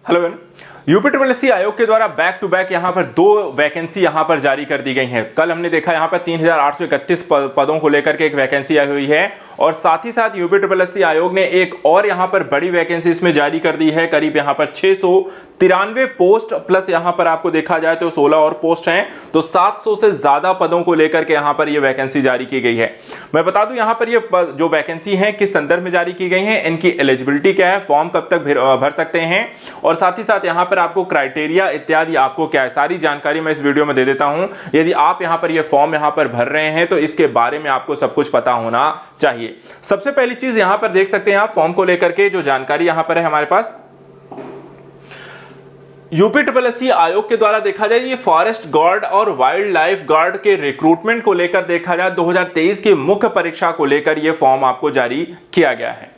Hello everyone, UPSC आयोग के द्वारा बैक टू बैक यहाँ पर दो वैकेंसी यहाँ पर जारी कर दी गई हैं। कल हमने देखा यहाँ पर 3831 पदों को लेकर के एक वैकेंसी आई हुई है और साथ ही साथ यूपीएससी आयोग ने एक और यहाँ पर बड़ी वैकेंसी इसमें जारी कर दी है। करीब यहाँ पर 693 पोस्ट प्लस यहाँ पर आपको देखा जाए तो 16 और पोस्ट हैं, तो 700 से ज्यादा पदों को लेकर के यहाँ पर ये वैकेंसी जारी की गई है। मैं बता दूं यहाँ पर ये जो वैकेंसी है किस संदर्भ में जारी की गई है, इनकी एलिजिबिलिटी क्या है, फॉर्म कब तक भर सकते हैं और साथ ही साथ यहाँ पर आपको क्राइटेरिया इत्यादि आपको क्या है, सारी जानकारी मैं इस वीडियो में दे देता हूं। यदि आप यहाँ पर ये फॉर्म यहाँ पर भर रहे हैं तो इसके बारे में आपको सब कुछ पता होना चाहिए। सबसे पहली चीज यहाँ पर देख सकते हैं आप फॉर्म को लेकर के जो जानकारी यहाँ पर है हमारे पास यूपीएससी आयोग के द्वारा देखा जाए ये फॉरेस्ट गार्ड और वाइल्ड लाइफ गार्ड के रिक्रूटमेंट को लेकर देखा जाए 2023 की मुख्य परीक्षा को लेकर ये फॉर्म आपको जारी किया गया है।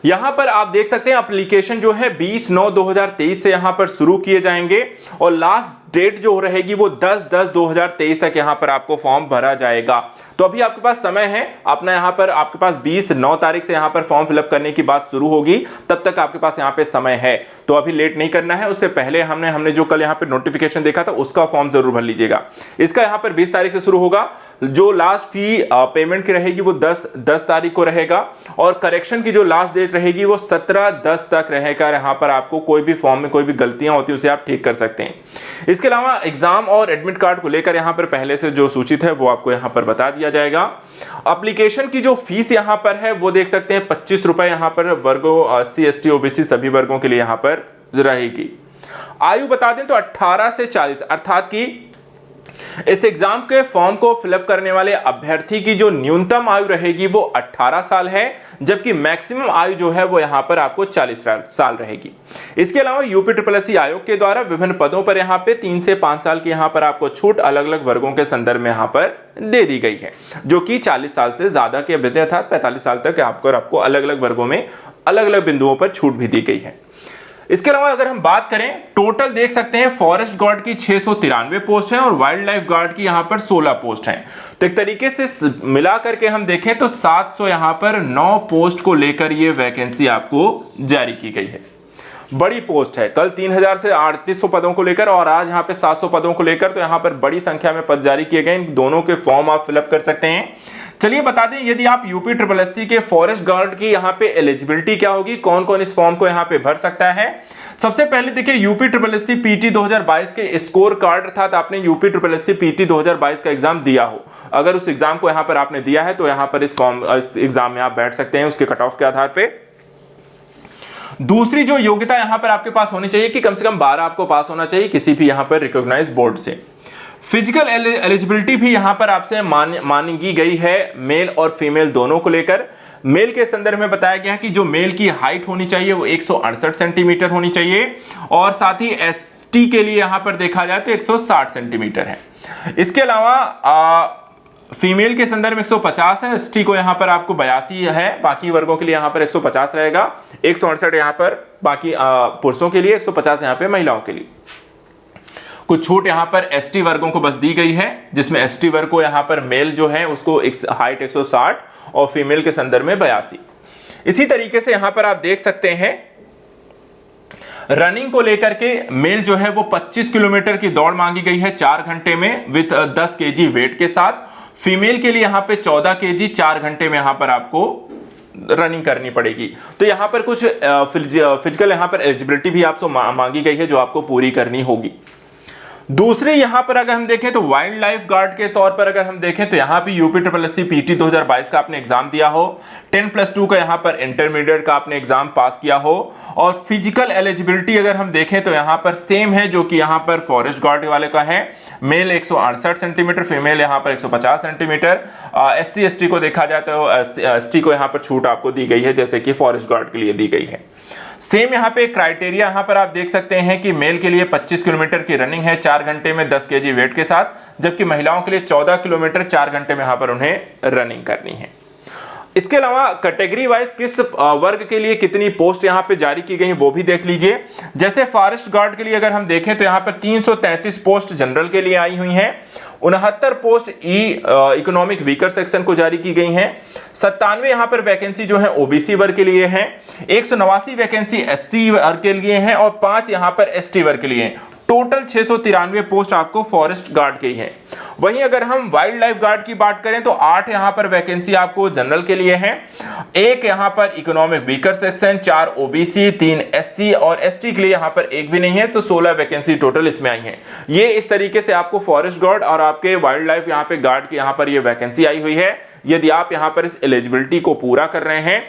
यहां पर आप देख सकते हैं एप्लीकेशन जो है 20/9/2023 से यहां पर शुरू किए जाएंगे और लास्ट डेट जो रहेगी वो 10/10/2023 तक यहां पर आपको फॉर्म भरा जाएगा। तो अभी आपके पास समय है अपना, यहां पर आपके पास 9 तारीख से यहां पर फॉर्म फिलअप करने की बात शुरू होगी, तब तक आपके पास यहां पे समय है, तो अभी लेट नहीं करना है। उससे पहले हमने जो कल यहां पे नोटिफिकेशन देखा था उसका फॉर्म जरूर भर लीजिएगा। इसका यहां पर 20 तारीख से शुरू होगा। जो लास्ट फी पेमेंट की रहेगी वो 10 तारीख को रहेगा और करेक्शन की जो लास्ट डेट रहेगी वो 17/10 तक रहेगा। यहां पर आपको कोई भी फॉर्म में कोई भी गलतियां होती है उसे आप ठीक कर सकते हैं। इसके अलावा एग्जाम और एडमिट कार्ड को लेकर यहां पर पहले से जो सूचित है वो आपको यहां पर बता दिया जाएगा। एप्लीकेशन की जो फीस यहां पर है वो देख सकते हैं 25 रुपए यहां पर वर्गों SC ST OBC सभी वर्गों के लिए यहां पर रहेगी। आयु बता दें तो 18 से 40 अर्थात की इस एग्जाम के फॉर्म को फिलअप करने वाले अभ्यर्थी की जो न्यूनतम आयु रहेगी वो 18 साल है, जबकि मैक्सिमम आयु जो है वो यहां पर आपको 40 साल रहेगी। इसके अलावा यूपीएससी आयोग के द्वारा विभिन्न पदों पर यहां पे 3 से 5 साल की यहां पर आपको छूट अलग अलग वर्गों के संदर्भ में यहां पर दे दी गई है, जो कि 40 साल से ज्यादा के अभ्यर्थी अर्थात 45 साल तक आपको अलग अलग वर्गों में अलग अलग बिंदुओं पर छूट भी दी गई है। इसके अलावा अगर हम बात करें टोटल देख सकते हैं फॉरेस्ट गार्ड की 693 पोस्ट हैं और वाइल्ड लाइफ गार्ड की यहां पर 16 पोस्ट हैं। तो एक तरीके से मिला करके हम देखें तो 700 यहां पर 9 पोस्ट को लेकर ये वैकेंसी आपको जारी की गई है। बड़ी पोस्ट है, कल 3000 से 3800 पदों को लेकर और आज यहां पे 700 पदों को लेकर, तो यहां पर बड़ी संख्या में पद जारी किए गए। इन दोनों के फॉर्म आप फिलअप कर सकते हैं। चलिए बता दें यदि आप यूपीएससी के फॉरेस्ट गार्ड की यहां पे एलिजिबिलिटी क्या होगी, कौन कौन इस फॉर्म को यहां पे भर सकता है। सबसे पहले देखिए यूपीएससी पीटी 2022 के स्कोर कार्ड अर्थात आपने यूपीएससी पीटी 2022 का एग्जाम दिया हो, अगर उस एग्जाम को यहां पर आपने दिया है तो यहां पर इस एग्जाम में आप बैठ सकते हैं उसके कट ऑफ के आधार पे। दूसरी जो योग्यता यहां पर आपके पास होनी चाहिए कि कम से कम 12 आपको पास होना चाहिए किसी भी यहां पर रिकॉग्नाइज्ड बोर्ड से। फिजिकल एलिजिबिलिटी भी यहां पर आपसे मांगी गई है मेल और फीमेल दोनों को लेकर। मेल के संदर्भ में बताया गया है कि जो मेल की हाइट होनी चाहिए वो 168 सेंटीमीटर होनी चाहिए और साथ ही ST के लिए यहां पर देखा जाए तो 160 सेंटीमीटर है। इसके अलावा फीमेल के संदर्भ में 150 है, ST को यहां पर आपको 82 है, बाकी वर्गों के लिए यहां पर 150 रहेगा, 168 यहां पर बाकी पुरुषों के लिए, 150 यहां पे महिलाओं के लिए। कुछ छूट यहां पर ST वर्गों को बस दी गई है, जिसमें ST वर्ग को यहां पर मेल जो है उसको हाइट 160 और फीमेल के संदर्भ में 82। इसी तरीके से यहां पर आप देख सकते हैं रनिंग को लेकर के मेल जो है वो 25 किलोमीटर की दौड़ मांगी गई है 4 घंटे में विद 10 kg वेट के साथ। फीमेल के लिए यहां पे 14 kg 4 घंटे में यहां पर आपको रनिंग करनी पड़ेगी। तो यहां पर कुछ फिजिकल यहां पर एलिजिबिलिटी भी आपसे मांगी गई है जो आपको पूरी करनी होगी। दूसरी यहां पर अगर हम देखें तो वाइल्ड लाइफ गार्ड के तौर पर अगर हम देखें तो यहां पे यूपीएससी पीटी 2022 का आपने एग्जाम दिया हो, 10+2 का यहां पर इंटरमीडिएट का आपने एग्जाम पास किया हो और फिजिकल एलिजिबिलिटी अगर हम देखें तो यहां पर सेम है जो कि यहां पर फॉरेस्ट गार्ड वाले का है। मेल 168 सेंटीमीटर, फीमेल यहां पर 150 सेंटीमीटर। SC ST को देखा जाए तो ST को यहां पर छूट आपको दी गई है जैसे कि फॉरेस्ट गार्ड के लिए दी गई है। सेम यहां पे क्राइटेरिया यहां पर आप देख सकते हैं कि मेल के लिए 25 किलोमीटर की रनिंग है 4 घंटे में 10 kg वेट के साथ, जबकि महिलाओं के लिए 14 किलोमीटर 4 घंटे में यहां पर उन्हें रनिंग करनी है। इसके अलावा कैटेगरी वाइज किस वर्ग के लिए कितनी पोस्ट यहां पे जारी की गई वो भी देख लीजिए। जैसे फॉरेस्ट गार्ड के लिए अगर हम देखें तो यहां पर 333 पोस्ट जनरल के लिए आई हुई हैं, 69 पोस्ट इकोनॉमिक वीकर सेक्शन को जारी की गई हैं। 97 यहां पर वैकेंसी जो है ओबीसी वर्ग के लिए है, 189 वैकेंसी एससी वर्ग के लिए है और 5 यहां पर एसटी वर्ग के लिए है। टोटल 693 पोस्ट आपको फॉरेस्ट गार्ड की है। वहीं अगर हम वाइल्ड लाइफ गार्ड की बात करें तो 8 यहां पर वैकेंसी आपको जनरल के लिए है, 1 यहां पर economic weaker section, 4 OBC, 3 SC और एसटी के लिए यहां पर एक भी नहीं है, तो 16 वैकेंसी टोटल इसमें आई है। ये इस तरीके से आपको फॉरेस्ट गार्ड और आपके वाइल्ड लाइफ यहां पे गार्ड की यहां पर ये वैकेंसी आई हुई है। यदि आप यहां पर इस एलिजिबिलिटी को पूरा कर रहे हैं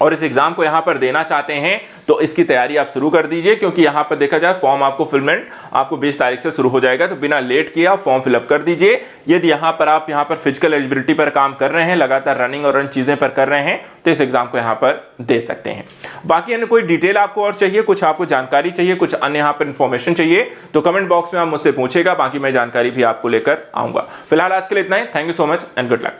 और इस एग्जाम को यहां पर देना चाहते हैं तो इसकी तैयारी आप शुरू कर दीजिए, क्योंकि यहां पर देखा जाए फॉर्म आपको फिलमेंट आपको 20 तारीख से शुरू हो जाएगा, तो बिना लेट किए आप फॉर्म फिलअप कर दीजिए। यदि यहां पर आप यहां पर फिजिकल एलिजिबिलिटी पर काम कर रहे हैं, लगातार रनिंग और चीजें पर कर रहे हैं, तो इस एग्जाम को यहां पर दे सकते हैं। बाकी अन्य कोई डिटेल आपको और चाहिए, कुछ आपको जानकारी चाहिए, कुछ अन्य यहां पर इंफॉर्मेशन चाहिए, तो कमेंट बॉक्स में आप मुझसे पूछेगा, बाकी मैं जानकारी भी आपको लेकर आऊंगा। फिलहाल आज के लिए इतना ही। Thank you so much and good luck.